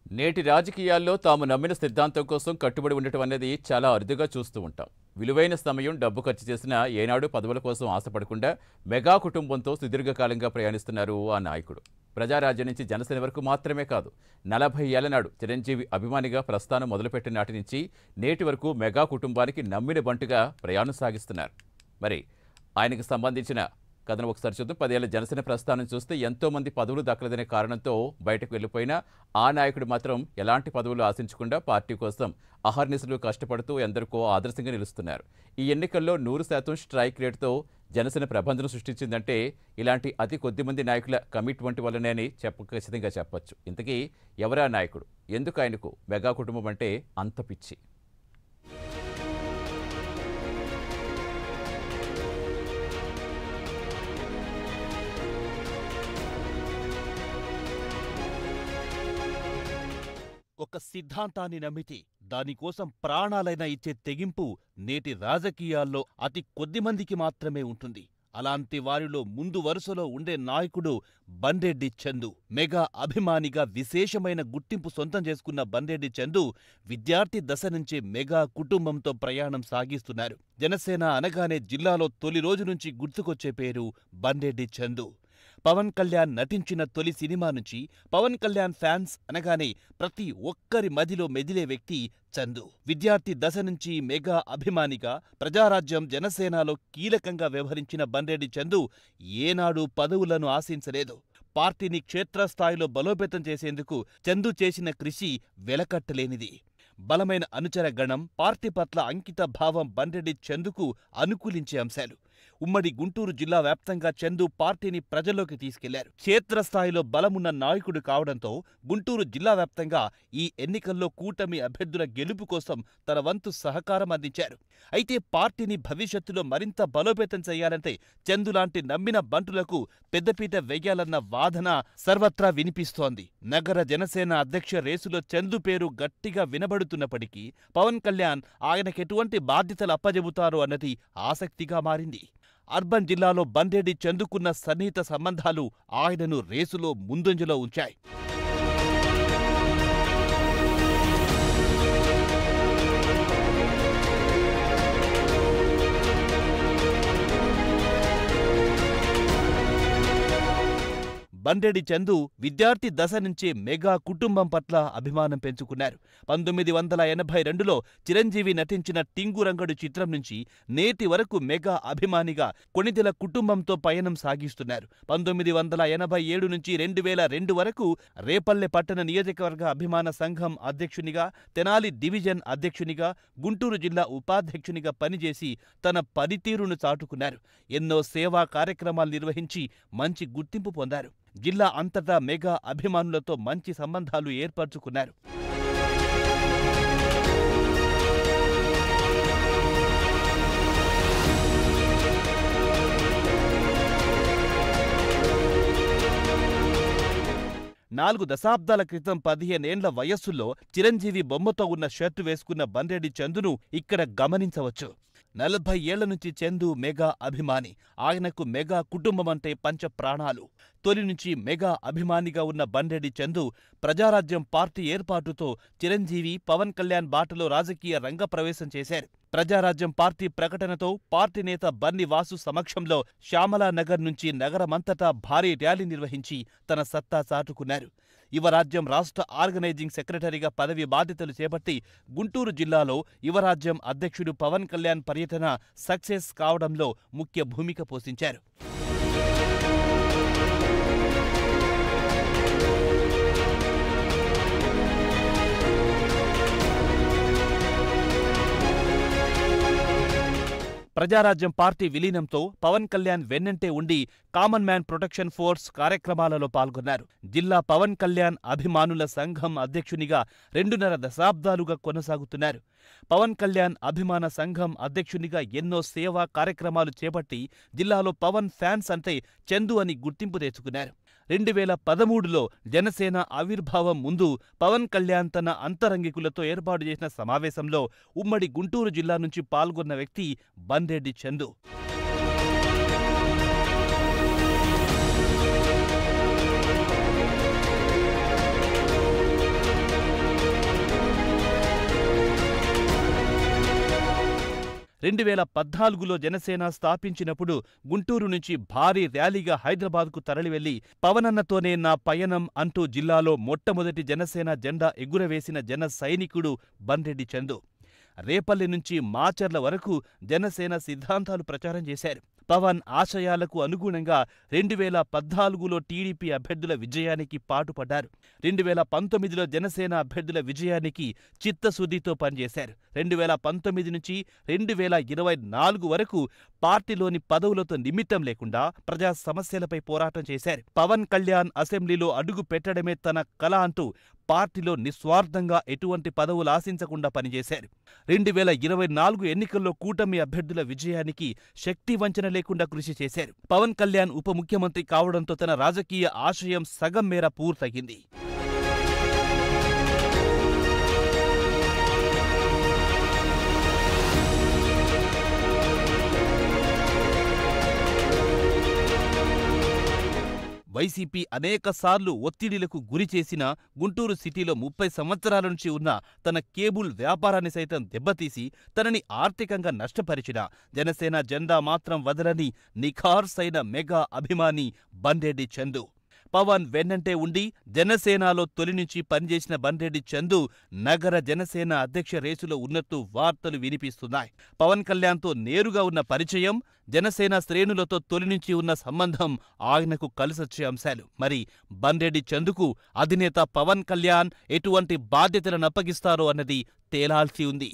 నేటి రాజకీయాల్లో తాము నమ్మిన సిద్ధాంతం కోసం కట్టుబడి ఉండటం అనేది చాలా అరుదుగా చూస్తూ ఉంటాం. విలువైన సమయం, డబ్బు ఖర్చు చేసినా ఏనాడు పదవుల కోసం ఆశపడకుండా మెగా కుటుంబంతో సుదీర్ఘకాలంగా ప్రయాణిస్తున్నారు ఆ నాయకుడు. ప్రజారాజ్యం నుంచి జనసేన వరకు మాత్రమే కాదు, 40 ఏళ్ల నాడు చిరంజీవి అభిమానిగా ప్రస్థానం మొదలుపెట్టిన నాటి నుంచి నేటి వరకు మెగా కుటుంబానికి నమ్మిన బంటుగా ప్రయాణం సాగిస్తున్నారు. మరి ఆయనకు సంబంధించిన కథను ఒకసారి చూద్దాం. 10 ఏళ్ల జనసేన ప్రస్థానం చూస్తే ఎంతో మంది పదవులు దక్కలేదనే కారణంతో బయటకు వెళ్ళిపోయినా ఆ నాయకుడు మాత్రం ఎలాంటి పదవులు ఆశించకుండా పార్టీ కోసం అహర్నిశలు కష్టపడుతూ ఎందరికో ఆదర్శంగా నిలుస్తున్నారు. ఈ ఎన్నికల్లో 100% స్ట్రైక్ రేటుతో జనసేన ప్రభంజనం సృష్టించిందంటే ఇలాంటి అతి కొద్ది మంది నాయకుల కమిట్మెంట్ వల్లనే అని ఖచ్చితంగా చెప్పొచ్చు. ఇంతకీ ఎవరా నాయకుడు? ఎందుకు ఆయనకు మెగా కుటుంబం అంటే అంత పిచ్చి? ఒక సిద్ధాంతాన్ని నమ్మితే దానికోసం ప్రాణాలైనా ఇచ్చే తెగింపు నేటి రాజకీయాల్లో అతి కొద్దిమందికి మాత్రమే ఉంటుంది. అలాంటి వారిలో ముందు వరుసలో ఉండే నాయకుడు బండెడ్డి చందు. మెగా అభిమానిగా విశేషమైన గుర్తింపు సొంతం చేసుకున్న బండెడ్డి చందు విద్యార్థి దశ నుంచే మెగా కుటుంబంతో ప్రయాణం సాగిస్తున్నారు. జనసేన అనగానే జిల్లాలో తొలి రోజు నుంచి గుర్తుకొచ్చే పేరు బండెడ్డి చందు. పవన్ కళ్యాణ్ నటించిన తొలి సినిమా నుంచి పవన్ కళ్యాణ్ ఫ్యాన్స్ అనగానే ప్రతి ఒక్కరి మదిలో మెదిలే వ్యక్తి చందు. విద్యార్థి దశ నుంచి మెగా అభిమానిగా ప్రజారాజ్యం జనసేనలో కీలకంగా వ్యవహరించిన బండెడ్డి చందు ఏనాడు పదవులను ఆశించలేదు. పార్టీని క్షేత్రస్థాయిలో బలోపేతం చేసేందుకు చందు చేసిన కృషి వెలకట్టలేనిది. బలమైన అనుచర గణం, పార్టీ పట్ల అంకిత భావం బండెడ్డి చందుకు అనుకూలించే అంశాలు. ఉమ్మడి గుంటూరు జిల్లా వ్యాప్తంగా చందు పార్టీని ప్రజల్లోకి తీసుకెళ్లారు. క్షేత్రస్థాయిలో బలమున్న నాయకుడు కావడంతో గుంటూరు జిల్లా వ్యాప్తంగా ఈ ఎన్నికల్లో కూటమి అభ్యర్థుల గెలుపు కోసం తన వంతు సహకారం అందించారు. అయితే పార్టీని భవిష్యత్తులో మరింత బలోపేతం చేయాలంటే చందులాంటి నమ్మిన బంటులకు పెద్దపీట వెయ్యాలన్న వాదన సర్వత్రా వినిపిస్తోంది. నగర జనసేన అధ్యక్ష రేసులో చందు పేరు గట్టిగా వినబడుతున్నప్పటికీ పవన్ కళ్యాణ్ ఆయనకెటువంటి బాధ్యతలు అప్పజెబుతారో అన్నది ఆసక్తిగా మారింది. అర్బన్ జిల్లాలో బండెడ్డి చందుకున్న సన్నిహిత సంబంధాలు ఆయనను రేసులో ముందంజలో ఉంచాయి. బండెడ్డి చందు విద్యార్థి దశ నుంచే మెగా కుటుంబం పట్ల అభిమానం పెంచుకున్నారు. 1982లో చిరంజీవి నటించిన టింగురంగడు చిత్రం నుంచి నేటి వరకు మెగా అభిమానిగా కొణిదెల కుటుంబంతో పయనం సాగిస్తున్నారు. 1987 నుంచి 2002 వరకు రేపల్లె పట్టణ నియోజకవర్గ అభిమాన సంఘం అధ్యక్షునిగా, తెనాలి డివిజన్ అధ్యక్షునిగా, గుంటూరు జిల్లా ఉపాధ్యక్షునిగా పనిచేసి తన పనితీరును చాటుకున్నారు. ఎన్నో సేవా కార్యక్రమాలు నిర్వహించి మంచి గుర్తింపు పొందారు. జిల్లా అంతటా మెగా అభిమానులతో మంచి సంబంధాలు ఏర్పరచుకున్నారు. నాలుగు దశాబ్దాల క్రితం 15 ఏండ్ల వయస్సులో చిరంజీవి బొమ్మతో ఉన్న షర్టు వేసుకున్న బండెడ్డి చందును ఇక్కడ గమనించవచ్చు. 40 ఏళ్ల నుంచి చందు మెగా అభిమాని. ఆయనకు మెగా కుటుంబమంటే పంచ ప్రాణాలు. తొలి నుంచి మెగా అభిమానిగా ఉన్న బండెడ్డి చందు ప్రజారాజ్యం పార్టీ ఏర్పాటుతో చిరంజీవి, పవన్ కళ్యాణ్ బాటలో రాజకీయ రంగ ప్రవేశం చేశారు. ప్రజారాజ్యం పార్టీ ప్రకటనతో పార్టీ నేత బన్ని వాసు సమక్షంలో శ్యామలానగర్ నుంచి నగరమంతటా భారీ ర్యాలీ నిర్వహించి తన సత్తా చాటుకున్నారు. యువరాజ్యం రాష్ట్ర ఆర్గనైజింగ్ సెక్రటరీగా పదవి బాధ్యతలు చేపట్టి గుంటూరు జిల్లాలో యువరాజ్యం అధ్యక్షుడు పవన్ కళ్యాణ్ పర్యటన సక్సెస్ కావడంలో ముఖ్య భూమిక పోషించారు. ప్రజారాజ్యం పార్టీ విలీనంతో పవన్ కళ్యాణ్ వెన్నంటే ఉండి కామన్ మ్యాన్ ప్రొటెక్షన్ ఫోర్స్ కార్యక్రమాలలో పాల్గొన్నారు. జిల్లా పవన్ కళ్యాణ్ అభిమానుల సంఘం అధ్యక్షునిగా 2.5 దశాబ్దాలుగా కొనసాగుతున్నారు. పవన్ కళ్యాణ్ అభిమాన సంఘం అధ్యక్షునిగా ఎన్నో సేవా కార్యక్రమాలు చేపట్టి జిల్లాలో పవన్ ఫ్యాన్స్ అంటే చందు అని గుర్తింపు తెచ్చుకున్నారు. 2013లో జనసేన ఆవిర్భావం ముందు పవన్ కళ్యాణ్ తన అంతరంగికులతో ఏర్పాటు చేసిన సమావేశంలో ఉమ్మడి గుంటూరు జిల్లా నుంచి పాల్గొన్న వ్యక్తి బండెడ్డి చందు. 2014లో జనసేన స్థాపించినప్పుడు గుంటూరు నుంచి భారీ ర్యాలీగా హైదరాబాద్కు తరలివెళ్లి పవనన్నతోనే నా పయనం అంటూ జిల్లాలో మొట్టమొదటి జనసేన జెండా ఎగురవేసిన జన సైనికుడు బంరెడ్డి చందు. రేపల్లి నుంచి మాచర్ల వరకు జనసేన సిద్ధాంతాలు ప్రచారం చేశారు. పవన్ ఆశయాలకు అనుగుణంగా 2014లో టీడీపీ అభ్యర్థుల విజయానికి పాటుపడ్డారు. 2019లో జనసేన అభ్యర్థుల విజయానికి చిత్తశుద్ధితో పనిచేశారు. 2019 నుంచి 2024 వరకు పార్టీలోని పదవులతో నిమిత్తం లేకుండా ప్రజా సమస్యలపై పోరాటం చేశారు. పవన్ కళ్యాణ్ అసెంబ్లీలో అడుగు పెట్టడమే తన కల అంటూ పార్టీలో నిస్వార్థంగా ఎటువంటి పదవులు ఆశించకుండా పనిచేశారు. 2024 ఎన్నికల్లో కూటమి అభ్యర్థుల విజయానికి శక్తి వంచన లేకుండా కృషి చేశారు. పవన్ కళ్యాణ్ ఉప ముఖ్యమంత్రి కావడంతో తన రాజకీయ ఆశయం సగం మేర పూర్తయింది. వైసీపీ అనేకసార్లు ఒత్తిడిలకు గురిచేసిన గుంటూరు సిటీలో 30 సంవత్సరాల నుంచి ఉన్న తన కేబుల్ వ్యాపారాన్ని సైతం దెబ్బతీసి తనని ఆర్థికంగా నష్టపరిచిన జనసేన జెండా మాత్రం వదలని నిఖార్సైన మెగా అభిమాని బంరెడ్డి చందు. పవన్ వెన్నంటే ఉండి జనసేనలో తొలి నుంచి పనిచేసిన బంరెడ్డి చందు నగర జనసేన అధ్యక్ష రేసులో ఉన్నట్టు వార్తలు వినిపిస్తున్నాయి. పవన్ కళ్యాణ్తో నేరుగా ఉన్న పరిచయం, జనసేన శ్రేణులతో తొలి నుంచి ఉన్న సంబంధం ఆయనకు కలిసొచ్చే అంశాలు. మరి బంరెడ్డి చందుకు అధినేత పవన్ కళ్యాణ్ ఎటువంటి బాధ్యతలను అప్పగిస్తారో అన్నది తేలాల్సి ఉంది.